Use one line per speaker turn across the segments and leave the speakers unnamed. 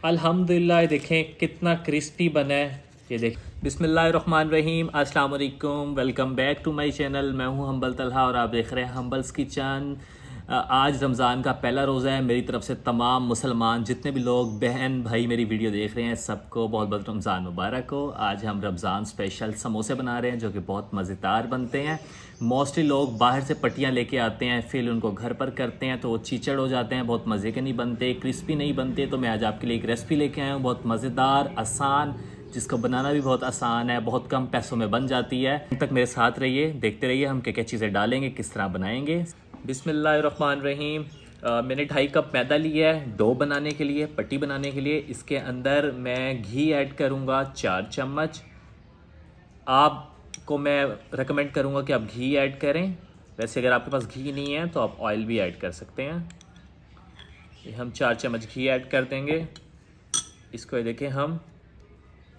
अल्हम्दुलिल्लाह देखें कितना क्रिस्पी बना है। ये देखें। बिस्मिल्लाहिर्रहमानिर्रहीम, अस्सलाम वालेकुम, welcome back to my channel. मैं हूं हम्बल तलहा और आप देख रहे हैं हम्बल्स किचन। आज रमज़ान का पहला रोज़ा है। मेरी तरफ से तमाम मुसलमान जितने भी लोग बहन भाई मेरी वीडियो देख रहे हैं सबको बहुत बहुत रमज़ान मुबारक हो। आज हम रमज़ान स्पेशल समोसे बना रहे हैं जो कि बहुत मज़ेदार बनते हैं। मोस्टली लोग बाहर से पट्टियाँ लेके आते हैं, फिर उनको घर पर करते हैं तो वो चीचड़ हो जाते हैं, बहुत मज़े के नहीं बनते, क्रिस्पी नहीं बनते। तो मैं आज आपके लिए एक रेसिपी लेके आया हूँ बहुत मज़ेदार, आसान, जिसको बनाना भी बहुत आसान है, बहुत कम पैसों में बन जाती है। अब तक मेरे साथ रहिए, देखते रहिए हम क्या क्या चीज़ें डालेंगे, किस तरह बनाएंगे। बिस्मिल्लाहिर्रहमानिर्रहीम। मैंने 2.5 कप मैदा लिया है डो बनाने के लिए, पट्टी बनाने के लिए। इसके अंदर मैं घी ऐड करूँगा 4 चम्मच। आपको मैं रेकमेंड करूँगा कि आप घी ऐड करें। वैसे अगर आपके पास घी नहीं है तो आप ऑयल भी ऐड कर सकते हैं। ये हम 4 चम्मच घी ऐड कर देंगे। इसको ये देखें, हम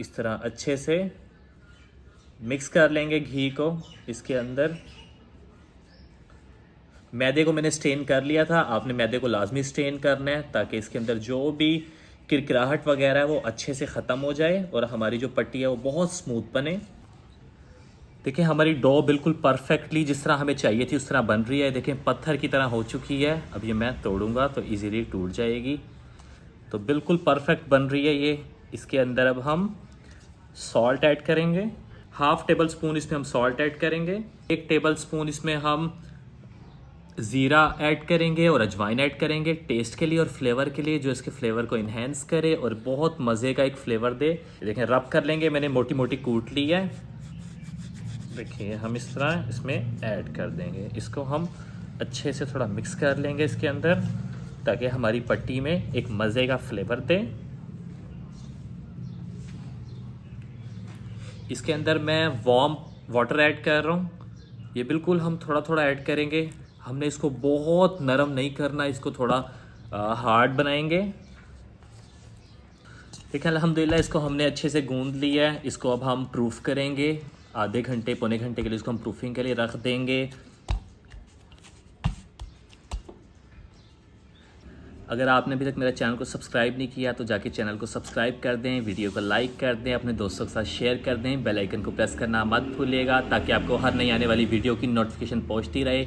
इस तरह अच्छे से मिक्स कर लेंगे घी को इसके अंदर। मैदे को मैंने स्टेन कर लिया था, आपने मैदे को लाजमी स्टेन करना है ताकि इसके अंदर जो भी किरकिराहट वगैरह है वो अच्छे से ख़त्म हो जाए और हमारी जो पट्टी है वो बहुत स्मूथ बने। देखिए हमारी डो बिल्कुल परफेक्टली जिस तरह हमें चाहिए थी उस तरह बन रही है। देखें पत्थर की तरह हो चुकी है। अब ये मैं तोड़ूंगा तो इजीली टूट जाएगी। तो बिल्कुल परफेक्ट बन रही है ये। इसके अंदर अब हम सॉल्ट ऐड करेंगे। 1/2 टेबल स्पून इसमें हम सॉल्ट ऐड करेंगे। 1 टेबल स्पून इसमें हम ज़ीरा ऐड करेंगे और अजवाइन ऐड करेंगे टेस्ट के लिए और फ्लेवर के लिए, जो इसके फ्लेवर को इन्हेंस करे और बहुत मज़े का एक फ्लेवर दे। देखें रब कर लेंगे, मैंने मोटी मोटी कूट ली है। देखिए हम इस तरह इसमें ऐड कर देंगे। इसको हम अच्छे से थोड़ा मिक्स कर लेंगे इसके अंदर ताकि हमारी पट्टी में एक मज़े का फ्लेवर दे। इसके अंदर मैं वार्म वाटर ऐड कर रहा हूँ। ये बिल्कुल हम थोड़ा थोड़ा ऐड करेंगे। हमने इसको बहुत नरम नहीं करना, इसको थोड़ा हार्ड बनाएंगे। देखिए अल्हम्दुलिल्लाह इसको हमने अच्छे से गूंद लिया है। इसको अब हम प्रूफ करेंगे। आधे घंटे पौने घंटे के लिए इसको हम प्रूफिंग के लिए रख देंगे। अगर आपने अभी तक मेरा चैनल को सब्सक्राइब नहीं किया तो जाके चैनल को सब्सक्राइब कर दें, वीडियो को लाइक कर दें, अपने दोस्तों के साथ शेयर कर दें, बेल आइकन को प्रेस करना मत भूलिएगा ताकि आपको हर नई आने वाली वीडियो की नोटिफिकेशन पहुंचती रहे।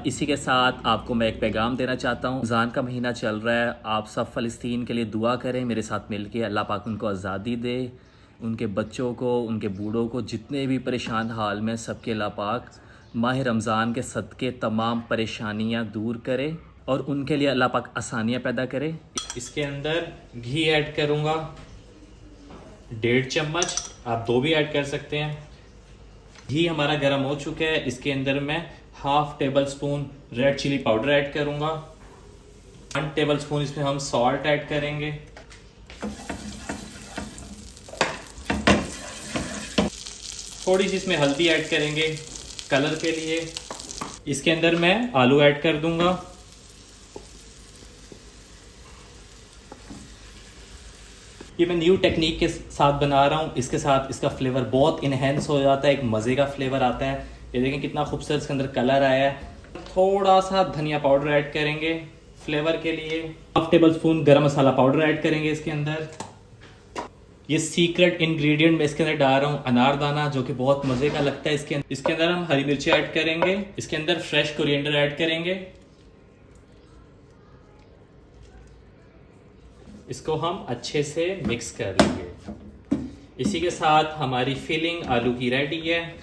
इसी के साथ आपको मैं एक पैगाम देना चाहता हूँ। रमज़ान का महीना चल रहा है, आप सब फ़लस्तीन के लिए दुआ करें मेरे साथ मिल के। अल्लाह पाक उनको आज़ादी दे, उनके बच्चों को, उनके बूढ़ों को, जितने भी परेशान हाल में, सबके अल्लाह पाक माह रमज़ान के सदक़े तमाम परेशानियाँ दूर करे और उनके लिए अल्लाह पाक आसानियाँ पैदा करे। इसके अंदर घी ऐड करूँगा 1.5 चम्मच, आप 2 भी ऐड कर सकते हैं। घी हमारा गर्म हो चुका है। इसके अंदर मैं 1/2 tablespoon red chilli powder add करूँगा। 1 टेबल स्पून इसमें हम सॉल्ट ऐड करेंगे। थोड़ी सी इसमें हल्दी ऐड करेंगे कलर के लिए। इसके अंदर मैं आलू ऐड कर दूंगा। ये मैं न्यू टेक्निक के साथ बना रहा हूँ। इसके साथ इसका फ्लेवर बहुत इनहेंस हो जाता है, एक मज़े का फ्लेवर आता है। ये देखें कितना खूबसूरत इसके अंदर कलर आया है। थोड़ा सा धनिया पाउडर ऐड करेंगे फ्लेवर के लिए। 1/2 टेबल स्पून गरम मसाला पाउडर ऐड करेंगे इसके अंदर। ये सीक्रेट इंग्रेडिएंट मैं इसके अंदर डाल रहा हूँ अनारदाना, जो कि बहुत मज़े का लगता है। इसके अंदर हम हरी मिर्ची ऐड करेंगे। इसके अंदर फ्रेश कोरिएंडर ऐड करेंगे। इसको हम अच्छे से मिक्स कर लेंगे। इसी के साथ हमारी फिलिंग आलू की रेडी है।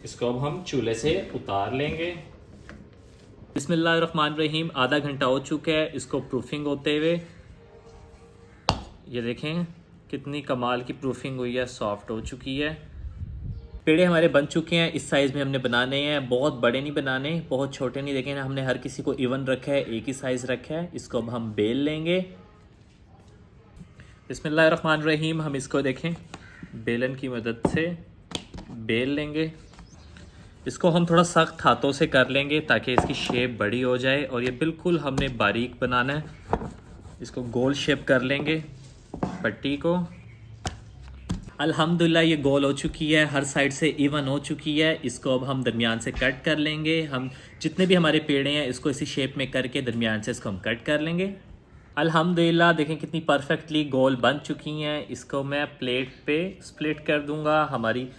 इसको अब हम चूल्हे से उतार लेंगे। बिस्मिल्लाहिर्रहमानिर्रहीम। आधा घंटा हो चुका है इसको प्रूफिंग होते हुए। ये देखें कितनी कमाल की प्रूफिंग हुई है, सॉफ्ट हो चुकी है। पेड़े हमारे बन चुके हैं। इस साइज़ में हमने बनाने हैं, बहुत बड़े नहीं बनाने, बहुत छोटे नहीं। देखें हमने हर किसी को इवन रखा है, एक ही साइज़ रखा है। इसको अब हम बेल लेंगे। बिस्मिल्लाहिर्रहमानिर्रहीम। हम इसको देखें बेलन की मदद से बेल लेंगे। इसको हम थोड़ा सख्त हाथों से कर लेंगे ताकि इसकी शेप बड़ी हो जाए और ये बिल्कुल हमने बारीक बनाना है। इसको गोल शेप कर लेंगे पट्टी को। अल्हम्दुलिल्लाह ये गोल हो चुकी है, हर साइड से इवन हो चुकी है। इसको अब हम दरमियान से कट कर लेंगे। हम जितने भी हमारे पेड़े हैं इसको इसी शेप में करके दरमियान से इसको हम कट कर लेंगे। अल्हम्दुलिल्लाह देखें कितनी परफेक्टली गोल बन चुकी हैं। इसको मैं प्लेट पे स्प्लिट कर दूंगा। हमारी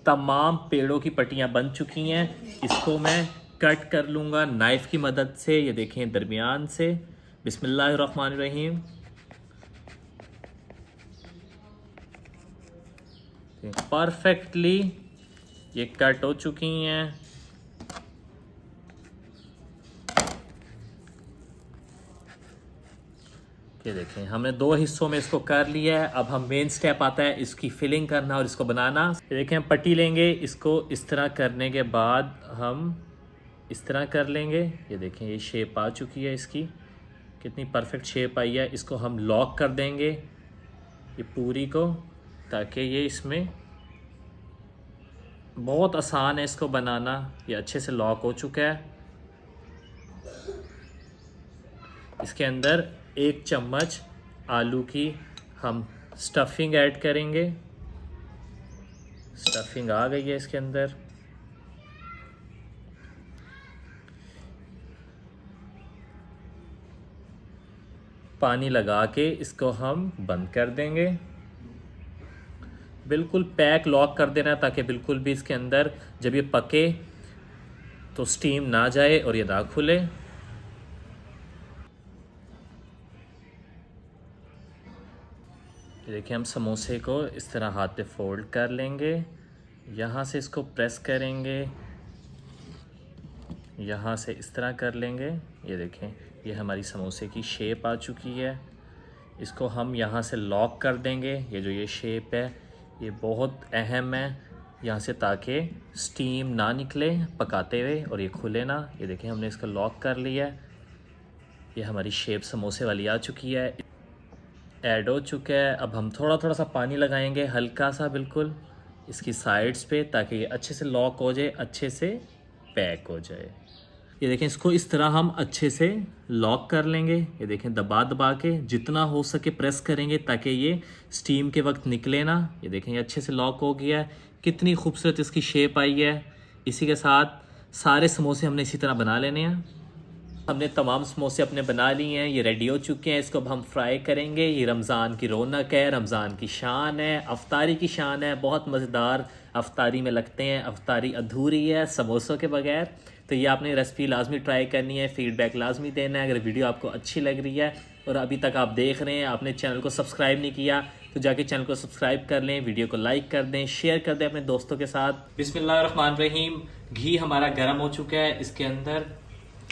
तमाम पेड़ों की पट्टियाँ बन चुकी हैं। इसको मैं कट कर लूँगा नाइफ़ की मदद से। ये देखें दरमियान से। बिस्मिल्लाहिर्रहमानिर्रहीम। परफेक्टली ये कट हो चुकी हैं। ये देखें हमने दो हिस्सों में इसको कर लिया है। अब हम मेन स्टेप आता है इसकी फिलिंग करना और इसको बनाना। ये देखें हम पट्टी लेंगे, इसको इस तरह करने के बाद हम इस तरह कर लेंगे। ये देखें ये शेप आ चुकी है इसकी, कितनी परफेक्ट शेप आई है। इसको हम लॉक कर देंगे ये पूरी को, ताकि ये इसमें बहुत आसान है इसको बनाना। ये अच्छे से लॉक हो चुका है। इसके अंदर 1 चम्मच आलू की हम स्टफिंग ऐड करेंगे। स्टफिंग आ गई है इसके अंदर। पानी लगा के इसको हम बंद कर देंगे। बिल्कुल पैक लॉक कर देना ताकि बिल्कुल भी इसके अंदर जब ये पके तो स्टीम ना जाए और ये ना खुले। देखिए हम समोसे को इस तरह हाथ पे फोल्ड कर लेंगे, यहाँ से इसको प्रेस करेंगे, यहाँ से इस तरह कर लेंगे। ये देखें ये हमारी समोसे की शेप आ चुकी है। इसको हम यहाँ से लॉक कर देंगे। ये जो ये शेप है ये बहुत अहम है यहाँ से, ताकि स्टीम ना निकले पकाते हुए और ये खुले ना। ये देखें हमने इसको लॉक कर लिया है। ये हमारी शेप समोसे वाली आ चुकी है, ऐड हो चुका है। अब हम थोड़ा थोड़ा सा पानी लगाएंगे, हल्का सा बिल्कुल इसकी साइड्स पे, ताकि ये अच्छे से लॉक हो जाए, अच्छे से पैक हो जाए। ये देखें इसको इस तरह हम अच्छे से लॉक कर लेंगे। ये देखें दबा दबा के जितना हो सके प्रेस करेंगे ताकि ये स्टीम के वक्त निकले ना। ये देखें ये अच्छे से लॉक हो गया है। कितनी खूबसूरत इसकी शेप आई है। इसी के साथ सारे समोसे हमने इसी तरह बना लेने हैं। हमने तमाम समोसे अपने बना लिए हैं, ये रेडी हो चुके हैं। इसको अब हम फ्राई करेंगे। ये रमज़ान की रौनक है, रमज़ान की शान है, अफ्तारी की शान है। बहुत मज़ेदार अफ्तारी में लगते हैं। अफ्तारी अधूरी है समोसों के बगैर। तो ये आपने रेसिपी लाजमी ट्राई करनी है, फ़ीडबैक लाजमी देना है। अगर वीडियो आपको अच्छी लग रही है और अभी तक आप देख रहे हैं, आपने चैनल को सब्सक्राइब नहीं किया, तो जाके चैनल को सब्सक्राइब कर लें, वीडियो को लाइक कर दें, शेयर कर दें अपने दोस्तों के साथ। बिस्मिल्लाहिर्रहमानिर्रहीम। घी हमारा गर्म हो चुका है, इसके अंदर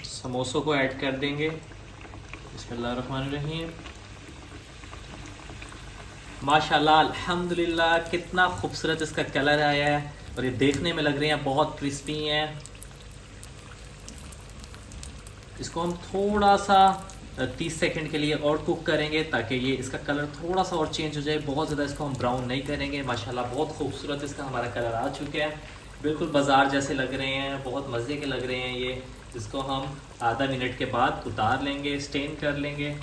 समोसों को ऐड कर देंगे। बिस्मिल्लाहिर्रहमानिर्रहीम। माशाल्लाह अल्हम्दुलिल्लाह कितना खूबसूरत इसका कलर आया है और ये देखने में लग रहे हैं बहुत क्रिस्पी हैं। इसको हम थोड़ा सा 30 सेकंड के लिए और कुक करेंगे ताकि ये इसका कलर थोड़ा सा और चेंज हो जाए। बहुत ज़्यादा इसको हम ब्राउन नहीं करेंगे। माशाल्लाह बहुत खूबसूरत इसका हमारा कलर आ चुका है, बिल्कुल बाजार जैसे लग रहे हैं, बहुत मज़े के लग रहे हैं ये। इसको हम आधा मिनट के बाद उतार लेंगे, स्टेन कर लेंगे।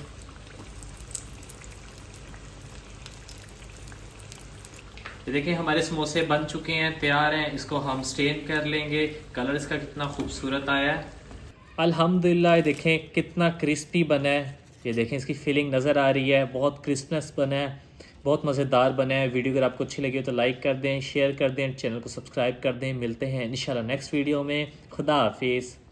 ये देखिए हमारे समोसे बन चुके हैं, तैयार हैं। इसको हम स्टेन कर लेंगे। कलर इसका कितना खूबसूरत आया है अल्हम्दुलिल्लाह। देखें कितना क्रिस्पी बना है। ये देखें इसकी फीलिंग नज़र आ रही है, बहुत क्रिस्पनेस बना है, बहुत मज़ेदार बना है। वीडियो अगर आपको अच्छी लगी हो तो लाइक कर दें, शेयर कर दें, चैनल को सब्सक्राइब कर दें। मिलते हैं इंशाल्लाह नेक्स्ट वीडियो में। खुदा हाफिज़।